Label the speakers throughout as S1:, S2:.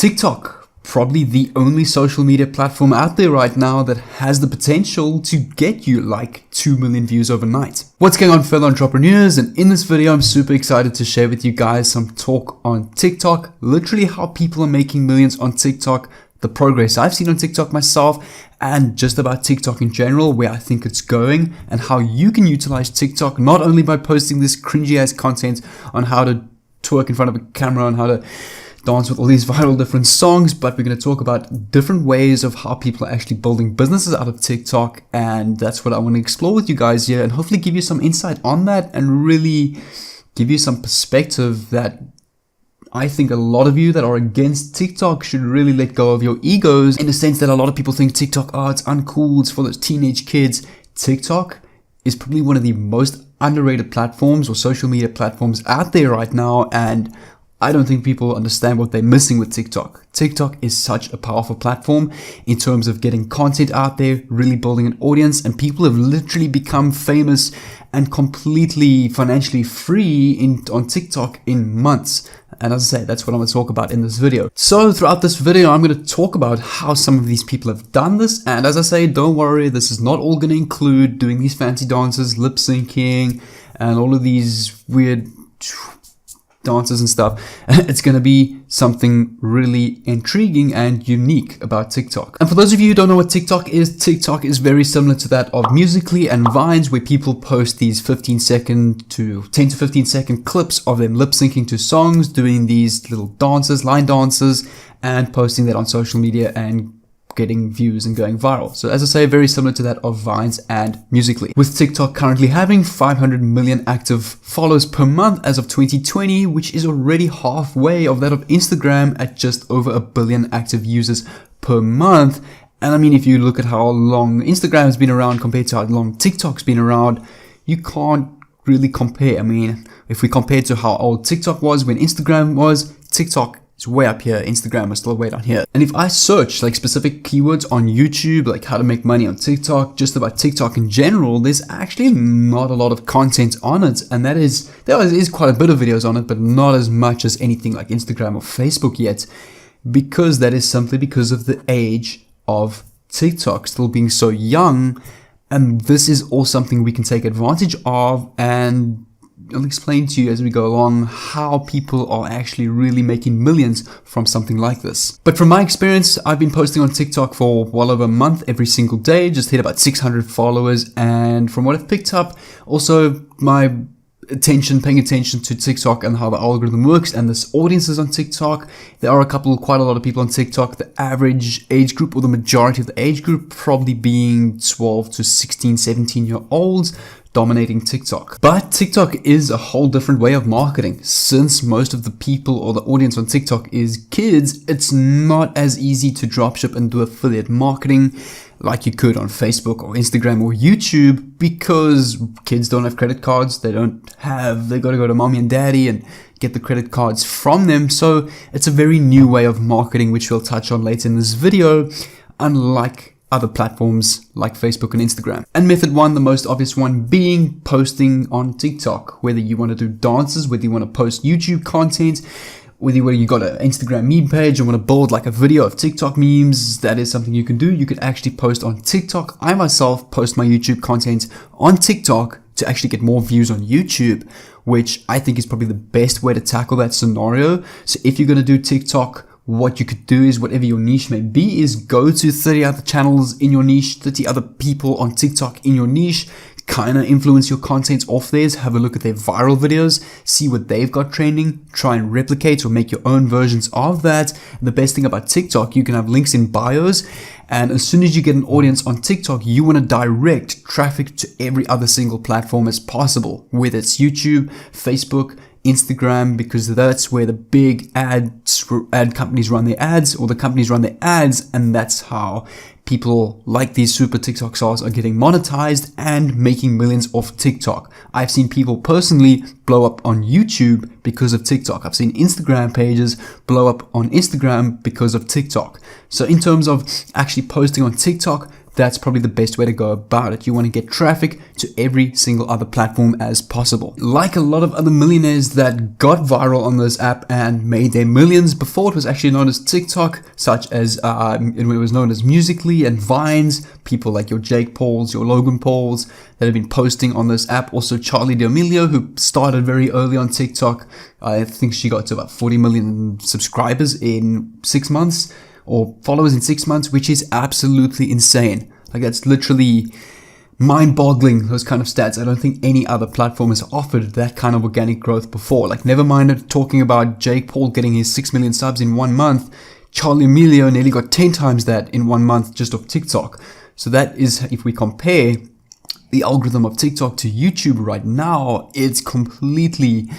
S1: TikTok, probably the only social media platform out there right now that has the potential to get you like 2 million views overnight. What's going on, fellow entrepreneurs? And in this video, I'm super excited to share with you guys some talk on TikTok, literally how people are making millions on TikTok, the progress I've seen on TikTok myself, and just about TikTok in general, where I think it's going, and how you can utilize TikTok not only by posting this cringy ass content on how to twerk in front of a camera and how to dance with all these viral different songs, but we're going to talk about different ways of how people are actually building businesses out of TikTok, and that's what I want to explore with you guys here, and hopefully give you some insight on that and really give you some perspective that I think a lot of you that are against TikTok should really let go of your egos, in the sense that a lot of people think TikTok, oh, it's uncool, it's for those teenage kids. TikTok is probably one of the most underrated platforms or social media platforms out there right now, and I don't think people understand what they're missing with TikTok. TikTok is such a powerful platform in terms of getting content out there, really building an audience, and people have literally become famous and completely financially free on TikTok in months. And as I say, that's what I'm going to talk about in this video. So throughout this video, I'm going to talk about how some of these people have done this. And as I say, don't worry, this is not all going to include doing these fancy dances, lip syncing, and all of these weird dances and stuff. It's going to be something really intriguing and unique about TikTok. And for those of you who don't know what TikTok is very similar to that of Musical.ly and Vines, where people post these 15-second to 10 to 15-second clips of them lip syncing to songs, doing these little dances, line dances, and posting that on social media and getting views and going viral. So as I say, very similar to that of Vines and Musical.ly. With TikTok currently having 500 million active followers per month as of 2020, which is already halfway of that of Instagram at just over 1 billion active users per month. And I mean, if you look at how long Instagram has been around compared to how long TikTok's been around, you can't really compare. I mean, if we compare to how old TikTok was when Instagram was, TikTok it's way up here, Instagram is still way down here. And if I search like specific keywords on YouTube, like how to make money on TikTok, just about TikTok in general, there's actually not a lot of content on it. And there is quite a bit of videos on it, but not as much as anything like Instagram or Facebook yet, because that is simply because of the age of TikTok still being so young. And this is all something we can take advantage of, and I'll explain to you as we go along how people are actually really making millions from something like this. But from my experience, I've been posting on TikTok for well over a month every single day, just hit about 600 followers. And from what I've picked up, also my paying attention to TikTok and how the algorithm works and this audiences on TikTok. There are quite a lot of people on TikTok, the average age group or the majority of the age group probably being 12 to 16, 17 year olds dominating TikTok. But TikTok is a whole different way of marketing. Since most of the people or the audience on TikTok is kids, it's not as easy to dropship and do affiliate marketing like you could on Facebook or Instagram or YouTube, because kids don't have credit cards. They got to go to mommy and daddy and get the credit cards from them. So it's a very new way of marketing, which we'll touch on later in this video, unlike other platforms like Facebook and Instagram. And method one, the most obvious one, being posting on TikTok. Whether you want to do dances, whether you want to post YouTube content, whether you got an Instagram meme page and want to build like a video of TikTok memes, that is something you can do. You could actually post on TikTok. I myself post my YouTube content on TikTok to actually get more views on YouTube, which I think is probably the best way to tackle that scenario. So if you're going to do TikTok, what you could do is, whatever your niche may be, is go to 30 other channels in your niche, 30 other people on TikTok in your niche, kind of influence your content off theirs, have a look at their viral videos, see what they've got trending, try and replicate or make your own versions of that. And the best thing about TikTok, you can have links in bios, and as soon as you get an audience on TikTok, you want to direct traffic to every other single platform as possible, whether it's YouTube, Facebook, Instagram, because that's where the big ad companies run their ads, or the companies run their ads, and that's how people like these super TikTok stars are getting monetized and making millions off TikTok. I've seen people personally blow up on YouTube because of TikTok. I've seen Instagram pages blow up on Instagram because of TikTok. So in terms of actually posting on TikTok, that's probably the best way to go about it. You want to get traffic to every single other platform as possible. Like a lot of other millionaires that got viral on this app and made their millions before it was actually known as TikTok, such as it was known as Musical.ly and Vines, people like your Jake Pauls, your Logan Pauls that have been posting on this app. Also Charli D'Amelio, who started very early on TikTok. I think she got to about 40 million subscribers in 6 months, or followers in 6 months, which is absolutely insane. Like, that's literally mind-boggling, those kind of stats. I don't think any other platform has offered that kind of organic growth before. Like, never mind talking about Jake Paul getting his 6 million subs in 1 month. Charli D'Amelio nearly got 10 times that in 1 month just off TikTok. So that is, if we compare the algorithm of TikTok to YouTube right now, it's completely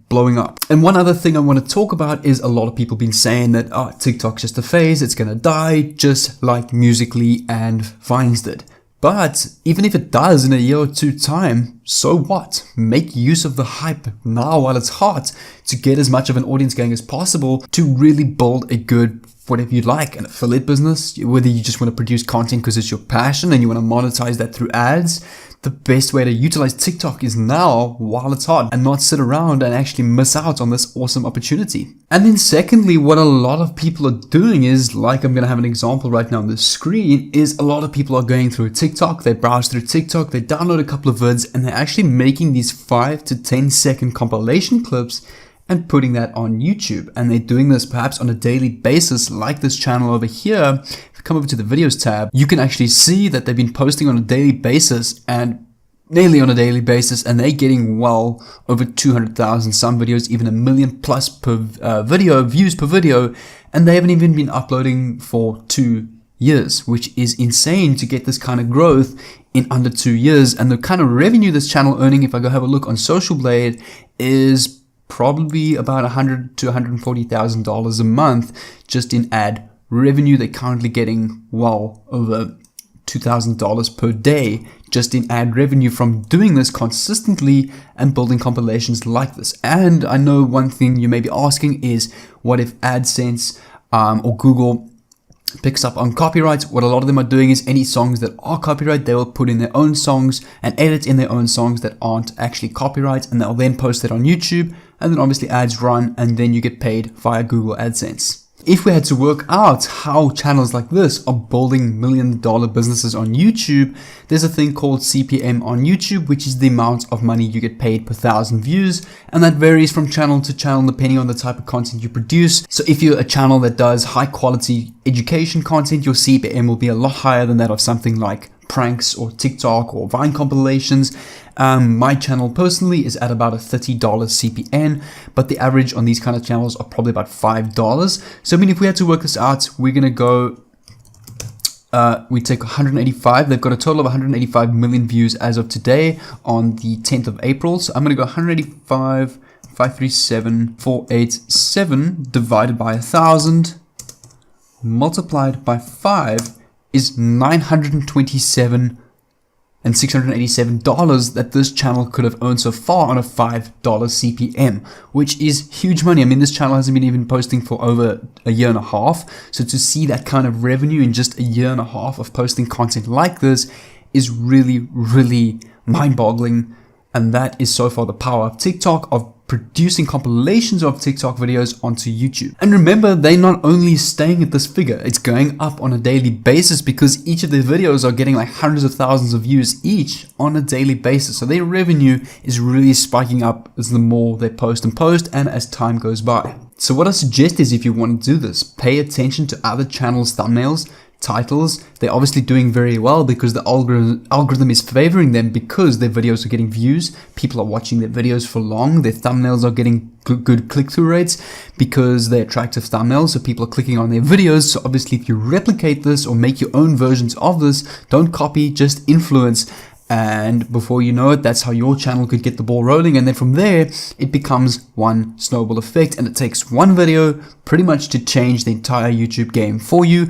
S1: blowing up. And one other thing I want to talk about is a lot of people been saying that TikTok's just a phase, it's gonna die, just like Musical.ly and Vines did. But even if it does in a year or two time, so what? Make use of the hype now while it's hot to get as much of an audience going as possible to really build a good, whatever you like, an affiliate business, whether you just want to produce content because it's your passion and you want to monetize that through ads. The best way to utilize TikTok is now while it's hot and not sit around and actually miss out on this awesome opportunity. And then secondly, what a lot of people are doing is, like I'm going to have an example right now on the screen, is a lot of people are going through TikTok, they browse through TikTok, they download a couple of vids, and they're actually making these 5 to 10 second compilation clips and putting that on YouTube. And they're doing this perhaps on a daily basis, like this channel over here. If you come over to the videos tab, you can actually see that they've been posting on a daily basis, and nearly on a daily basis, and they're getting well over 200,000, some videos even 1 million plus per video, views per video, and they haven't even been uploading for 2 years, which is insane to get this kind of growth in under 2 years. And the kind of revenue this channel earning, if I go have a look on Social Blade, is probably about $100,000 to $140,000 a month just in ad revenue. They're currently getting well over $2,000 per day just in ad revenue from doing this consistently and building compilations like this. And I know one thing you may be asking is, what if AdSense or Google picks up on copyrights? What a lot of them are doing is any songs that are copyright, they will put in their own songs and edit in their own songs that aren't actually copyright, and they'll then post it on YouTube, and then obviously ads run, and then you get paid via Google AdSense. If we had to work out how channels like this are building $1 million businesses on YouTube, there's a thing called CPM on YouTube, which is the amount of money you get paid per 1,000 views. And that varies from channel to channel depending on the type of content you produce. So if you're a channel that does high quality education content, your CPM will be a lot higher than that of something like pranks or TikTok or Vine compilations. My channel personally is at about a $30 CPM, but the average on these kind of channels are probably about $5. So I mean, if we had to work this out, we're gonna go, we take 185. They've got a total of 185 million views as of today on the 10th of April. So I'm gonna go 185, 537, 487 divided by 1,000 multiplied by 5 is $927 and $687 that this channel could have earned so far on a $5 CPM, which is huge money. I mean, this channel hasn't been even posting for over a year and a half. So to see that kind of revenue in just a year and a half of posting content like this is really, really mind-boggling. And that is so far the power of TikTok, of producing compilations of TikTok videos onto YouTube. And remember, they're not only staying at this figure, it's going up on a daily basis because each of their videos are getting like hundreds of thousands of views each on a daily basis. So their revenue is really spiking up as the more they post and as time goes by. So what I suggest is, if you want to do this, pay attention to other channels' thumbnails, titles. They're obviously doing very well because the algorithm is favoring them because their videos are getting views. People are watching their videos for long. Their thumbnails are getting good click-through rates because they're attractive thumbnails, so people are clicking on their videos. So obviously, if you replicate this or make your own versions of this, don't copy, just influence. And before you know it, that's how your channel could get the ball rolling. And then from there, it becomes one snowball effect. And it takes one video pretty much to change the entire YouTube game for you.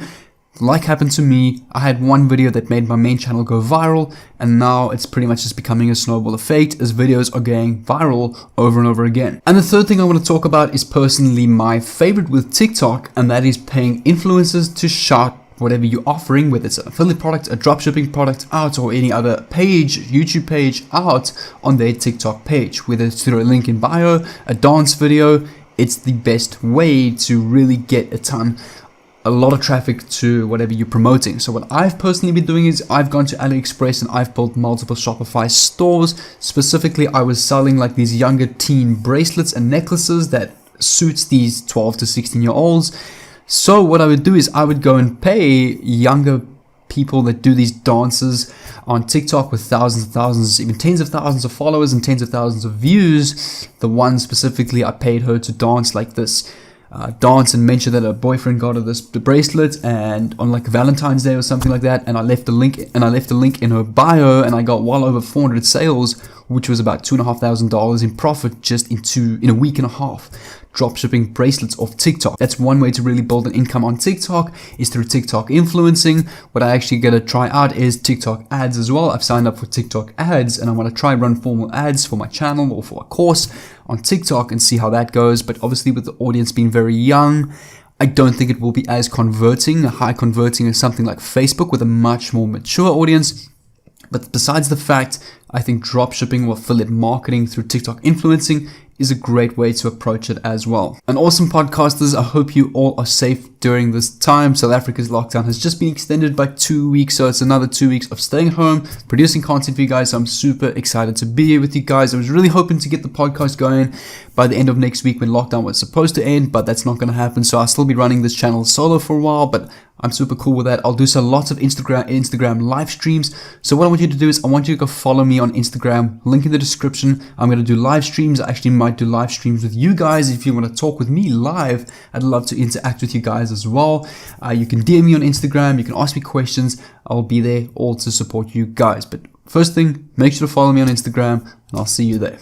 S1: Like happened to me, I had one video that made my main channel go viral, and now it's pretty much just becoming a snowball effect as videos are going viral over and over again. And the third thing I want to talk about is personally my favorite with TikTok, and that is paying influencers to shout whatever you're offering, whether it's an affiliate product, a dropshipping product out, or any other page, YouTube page out on their TikTok page, whether it's through a link in bio, a dance video. It's the best way to really get a lot of traffic to whatever you're promoting. So what I've personally been doing is I've gone to AliExpress and I've built multiple Shopify stores. Specifically, I was selling like these younger teen bracelets and necklaces that suits these 12 to 16-year-olds. So what I would do is I would go and pay younger people that do these dances on TikTok with thousands and thousands, even tens of thousands of followers and tens of thousands of views. The one specifically, I paid her to dance like this. Dance and mention that her boyfriend got her this bracelet and on like Valentine's Day or something like that, and I left the link in her bio, and I got well over 400 sales, which was about $2,500 in profit just in a week and a half. Dropshipping bracelets off TikTok. That's one way to really build an income on TikTok, is through TikTok influencing. What I actually gonna try out is TikTok ads as well. I've signed up for TikTok ads and I want to try run formal ads for my channel or for a course on TikTok and see how that goes. But obviously with the audience being very young, I don't think it will be as high converting as something like Facebook with a much more mature audience. But besides the fact, I think dropshipping or affiliate marketing through TikTok influencing is a great way to approach it as well. And awesome podcasters, I hope you all are safe during this time. South Africa's lockdown has just been extended by 2 weeks, so it's another 2 weeks of staying home, producing content for you guys. So I'm super excited to be here with you guys. I was really hoping to get the podcast going by the end of next week when lockdown was supposed to end, but that's not going to happen. So I'll still be running this channel solo for a while, but I'm super cool with that. I'll do lots of Instagram live streams. So what I want you to do is I want you to go follow me on Instagram, link in the description. I'm going to do live streams. I actually might do live streams with you guys. If you want to talk with me live, I'd love to interact with you guys as well. You can DM me on Instagram. You can ask me questions. I'll be there all to support you guys. But first thing, make sure to follow me on Instagram and I'll see you there.